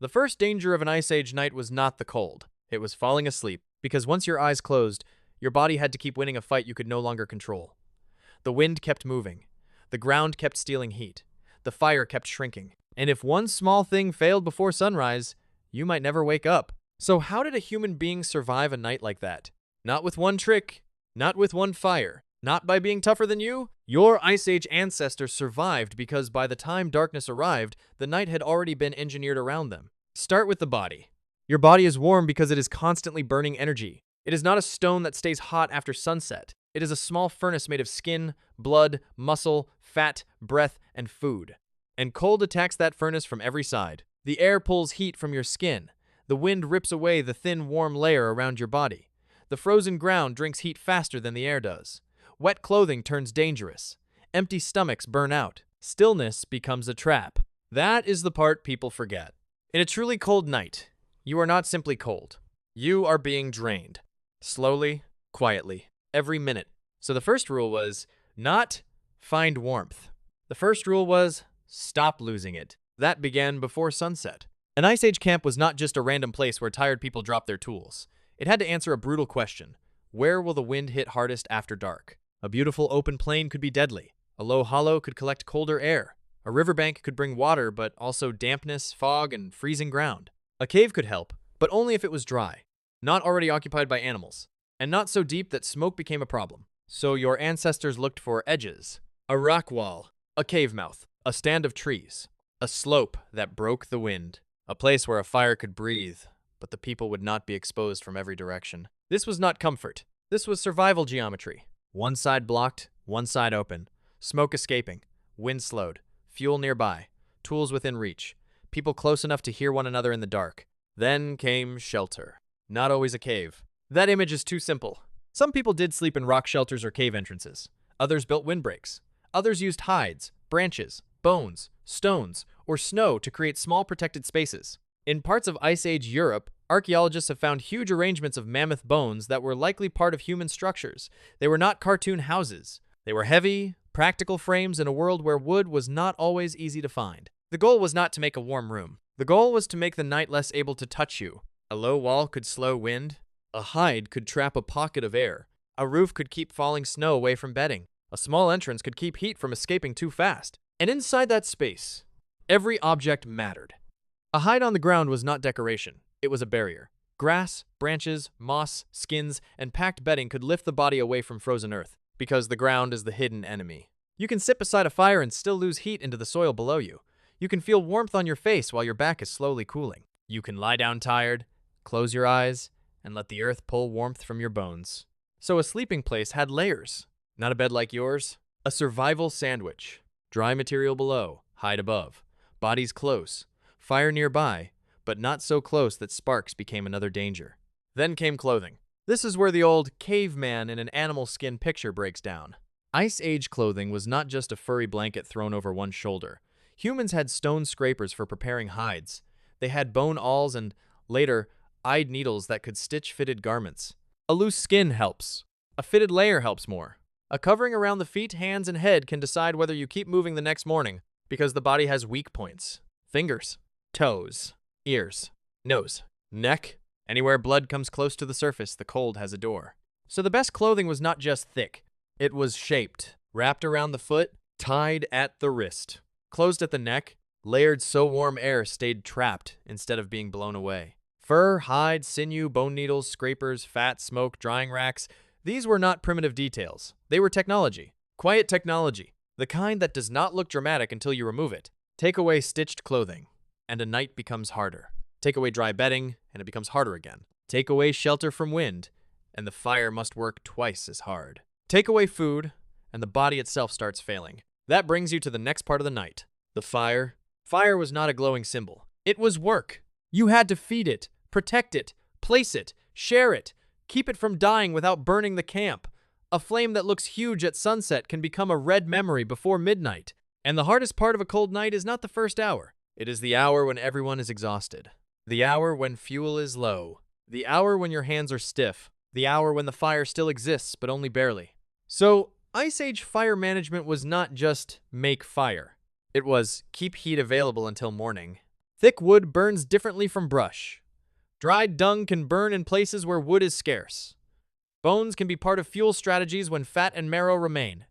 The first danger of an Ice Age night was not the cold. It was falling asleep, because once your eyes closed, your body had to keep winning a fight you could no longer control. The wind kept moving. The ground kept stealing heat. The fire kept shrinking. And if one small thing failed before sunrise, you might never wake up. So how did a human being survive a night like that? Not with one trick, not with one fire, not by being tougher than you. Your Ice Age ancestors survived because by the time darkness arrived, the night had already been engineered around them. Start with the body. Your body is warm because it is constantly burning energy. It is not a stone that stays hot after sunset. It is a small furnace made of skin, blood, muscle, fat, breath, and food. And cold attacks that furnace from every side. The air pulls heat from your skin. The wind rips away the thin, warm layer around your body. The frozen ground drinks heat faster than the air does. Wet clothing turns dangerous. Empty stomachs burn out. Stillness becomes a trap. That is the part people forget. In a truly cold night, you are not simply cold. You are being drained. Slowly, quietly, every minute. So the first rule was not find warmth. The first rule was stop losing it. That began before sunset. An Ice Age camp was not just a random place where tired people dropped their tools. It had to answer a brutal question. Where will the wind hit hardest after dark? A beautiful open plain could be deadly. A low hollow could collect colder air. A riverbank could bring water, but also dampness, fog, and freezing ground. A cave could help, but only if it was dry, not already occupied by animals, and not so deep that smoke became a problem. So your ancestors looked for edges. A rock wall, a cave mouth, a stand of trees, a slope that broke the wind, a place where a fire could breathe, but the people would not be exposed from every direction. This was not comfort. This was survival geometry. One side blocked, one side open, smoke escaping, wind slowed, fuel nearby, tools within reach, people close enough to hear one another in the dark. Then came shelter. Not always a cave. That image is too simple. Some people did sleep in rock shelters or cave entrances. Others built windbreaks. Others used hides, branches, bones, stones, or snow to create small protected spaces. In parts of Ice Age Europe, archaeologists have found huge arrangements of mammoth bones that were likely part of human structures. They were not cartoon houses. They were heavy, practical frames in a world where wood was not always easy to find. The goal was not to make a warm room. The goal was to make the night less able to touch you. A low wall could slow wind. A hide could trap a pocket of air. A roof could keep falling snow away from bedding. A small entrance could keep heat from escaping too fast. And inside that space, every object mattered. A hide on the ground was not decoration. It was a barrier. Grass, branches, moss, skins, and packed bedding could lift the body away from frozen earth, because the ground is the hidden enemy. You can sit beside a fire and still lose heat into the soil below you. You can feel warmth on your face while your back is slowly cooling. You can lie down tired, close your eyes, and let the earth pull warmth from your bones. So a sleeping place had layers. Not a bed like yours. A survival sandwich. Dry material below, hide above. Bodies close. Fire nearby, but not so close that sparks became another danger. Then came clothing. This is where the old caveman in an animal skin picture breaks down. Ice Age clothing was not just a furry blanket thrown over one shoulder. Humans had stone scrapers for preparing hides. They had bone awls and, later, eyed needles that could stitch fitted garments. A loose skin helps. A fitted layer helps more. A covering around the feet, hands, and head can decide whether you keep moving the next morning, because the body has weak points. Fingers, toes, ears, nose, neck. Anywhere blood comes close to the surface, the cold has a door. So the best clothing was not just thick. It was shaped, wrapped around the foot, tied at the wrist, closed at the neck, layered so warm air stayed trapped instead of being blown away. Fur, hide, sinew, bone needles, scrapers, fat, smoke, drying racks. These were not primitive details. They were technology. Quiet technology. The kind that does not look dramatic until you remove it. Take away stitched clothing, and a night becomes harder. Take away dry bedding, and it becomes harder again. Take away shelter from wind, and the fire must work twice as hard. Take away food, and the body itself starts failing. That brings you to the next part of the night. The fire. Fire was not a glowing symbol. It was work. You had to feed it, protect it, place it, share it, keep it from dying without burning the camp. A flame that looks huge at sunset can become a red memory before midnight. And the hardest part of a cold night is not the first hour. It is the hour when everyone is exhausted. The hour when fuel is low. The hour when your hands are stiff. The hour when the fire still exists, but only barely. So, Ice Age fire management was not just make fire. It was keep heat available until morning. Thick wood burns differently from brush. Dried dung can burn in places where wood is scarce. Bones can be part of fuel strategies when fat and marrow remain.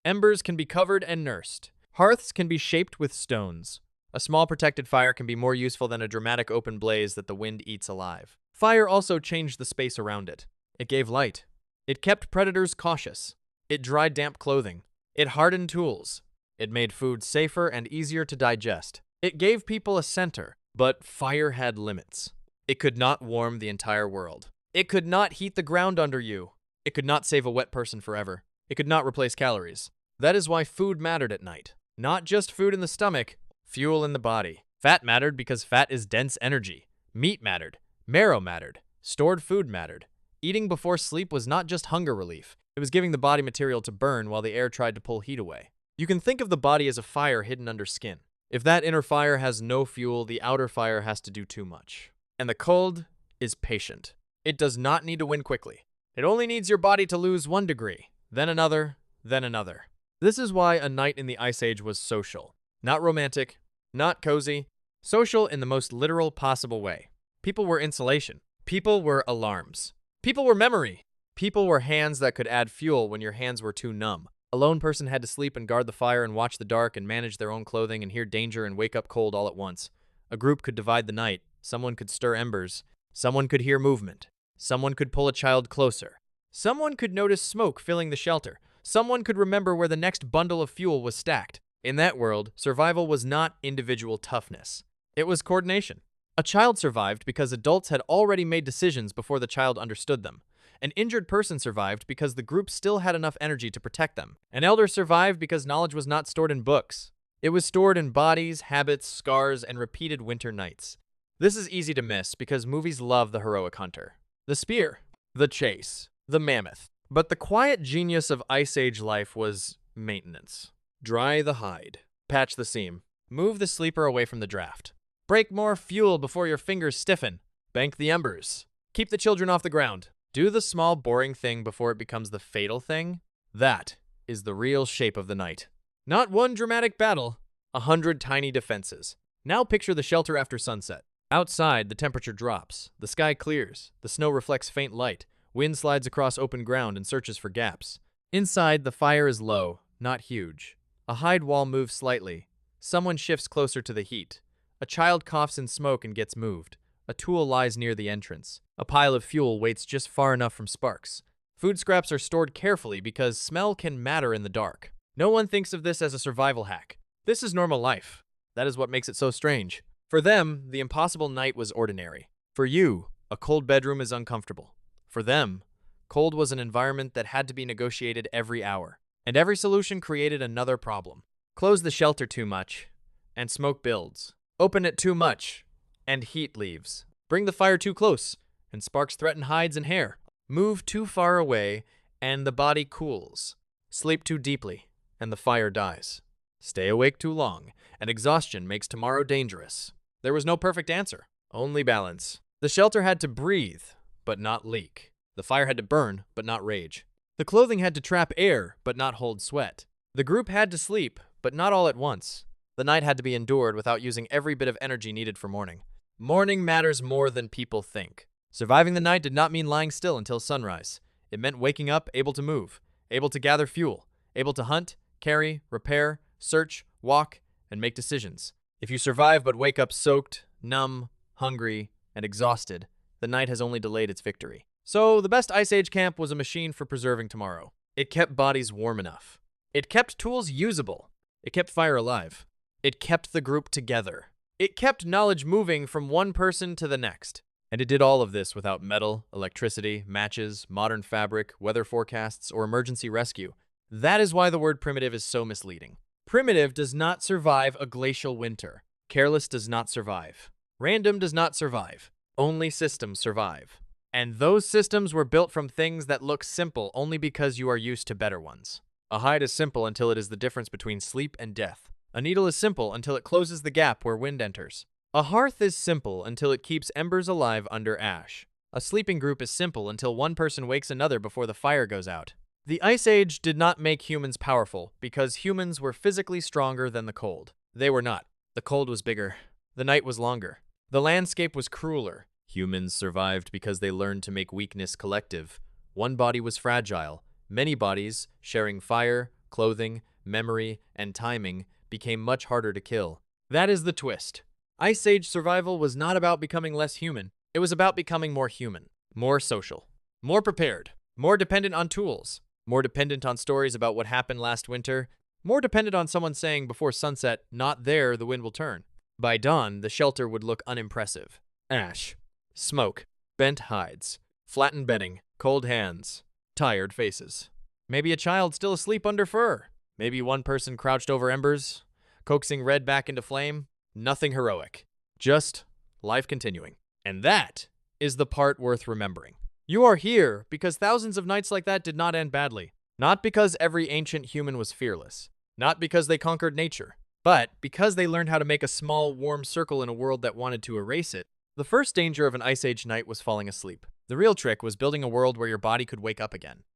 Embers can be covered and nursed. Hearths can be shaped with stones. A small protected fire can be more useful than a dramatic open blaze that the wind eats alive. Fire also changed the space around it. It gave light. It kept predators cautious. It dried damp clothing. It hardened tools. It made food safer and easier to digest. It gave people a center, but fire had limits. It could not warm the entire world. It could not heat the ground under you. It could not save a wet person forever. It could not replace calories. That is why food mattered at night. Not just food in the stomach, fuel in the body. Fat mattered because fat is dense energy. Meat mattered. Marrow mattered. Stored food mattered. Eating before sleep was not just hunger relief. It was giving the body material to burn while the air tried to pull heat away. You can think of the body as a fire hidden under skin. If that inner fire has no fuel, the outer fire has to do too much. And the cold is patient. It does not need to win quickly. It only needs your body to lose 1 degree, then another, then another. This is why a night in the Ice Age was social. Not romantic, not cozy. Social in the most literal possible way. People were insulation. People were alarms. People were memory. People were hands that could add fuel when your hands were too numb. A lone person had to sleep and guard the fire and watch the dark and manage their own clothing and hear danger and wake up cold all at once. A group could divide the night. Someone could stir embers. Someone could hear movement. Someone could pull a child closer. Someone could notice smoke filling the shelter. Someone could remember where the next bundle of fuel was stacked. In that world, survival was not individual toughness. It was coordination. A child survived because adults had already made decisions before the child understood them. An injured person survived because the group still had enough energy to protect them. An elder survived because knowledge was not stored in books. It was stored in bodies, habits, scars, and repeated winter nights. This is easy to miss because movies love the heroic hunter. The spear, the chase, the mammoth. But the quiet genius of Ice Age life was maintenance. Dry the hide. Patch the seam. Move the sleeper away from the draft. Break more fuel before your fingers stiffen. Bank the embers. Keep the children off the ground. Do the small, boring thing before it becomes the fatal thing. That is the real shape of the night. Not one dramatic battle, 100 tiny defenses. Now picture the shelter after sunset. Outside, the temperature drops. The sky clears. The snow reflects faint light. Wind slides across open ground and searches for gaps. Inside, the fire is low, not huge. A hide wall moves slightly. Someone shifts closer to the heat. A child coughs in smoke and gets moved. A tool lies near the entrance. A pile of fuel waits just far enough from sparks. Food scraps are stored carefully because smell can matter in the dark. No one thinks of this as a survival hack. This is normal life. That is what makes it so strange. For them, the impossible night was ordinary. For you, a cold bedroom is uncomfortable. For them, cold was an environment that had to be negotiated every hour. And every solution created another problem. Close the shelter too much, and smoke builds. Open it too much, and heat leaves. Bring the fire too close, and sparks threaten hides and hair. Move too far away, and the body cools. Sleep too deeply, and the fire dies. Stay awake too long, and exhaustion makes tomorrow dangerous. There was no perfect answer, only balance. The shelter had to breathe, but not leak. The fire had to burn, but not rage. The clothing had to trap air, but not hold sweat. The group had to sleep, but not all at once. The night had to be endured without using every bit of energy needed for morning. Morning matters more than people think. Surviving the night did not mean lying still until sunrise. It meant waking up able to move, able to gather fuel, able to hunt, carry, repair, search, walk, and make decisions. If you survive but wake up soaked, numb, hungry, and exhausted, the night has only delayed its victory. So, the best Ice Age camp was a machine for preserving tomorrow. It kept bodies warm enough. It kept tools usable. It kept fire alive. It kept the group together. It kept knowledge moving from one person to the next. And it did all of this without metal, electricity, matches, modern fabric, weather forecasts, or emergency rescue. That is why the word primitive is so misleading. Primitive does not survive a glacial winter. Careless does not survive. Random does not survive. Only systems survive. And those systems were built from things that look simple only because you are used to better ones. A hide is simple until it is the difference between sleep and death. A needle is simple until it closes the gap where wind enters. A hearth is simple until it keeps embers alive under ash. A sleeping group is simple until one person wakes another before the fire goes out. The Ice Age did not make humans powerful because humans were physically stronger than the cold. They were not. The cold was bigger. The night was longer. The landscape was crueler. Humans survived because they learned to make weakness collective. One body was fragile. Many bodies, sharing fire, clothing, memory, and timing, became much harder to kill. That is the twist. Ice Age survival was not about becoming less human. It was about becoming more human, more social, more prepared, more dependent on tools, more dependent on stories about what happened last winter, more dependent on someone saying before sunset, "Not there, the wind will turn." By dawn, the shelter would look unimpressive. Ash, smoke, bent hides, flattened bedding, cold hands, tired faces. Maybe a child still asleep under fur. Maybe one person crouched over embers, coaxing red back into flame. Nothing heroic. Just life continuing. And that is the part worth remembering. You are here because thousands of nights like that did not end badly. Not because every ancient human was fearless. Not because they conquered nature. But because they learned how to make a small, warm circle in a world that wanted to erase it. The first danger of an Ice Age night was falling asleep. The real trick was building a world where your body could wake up again.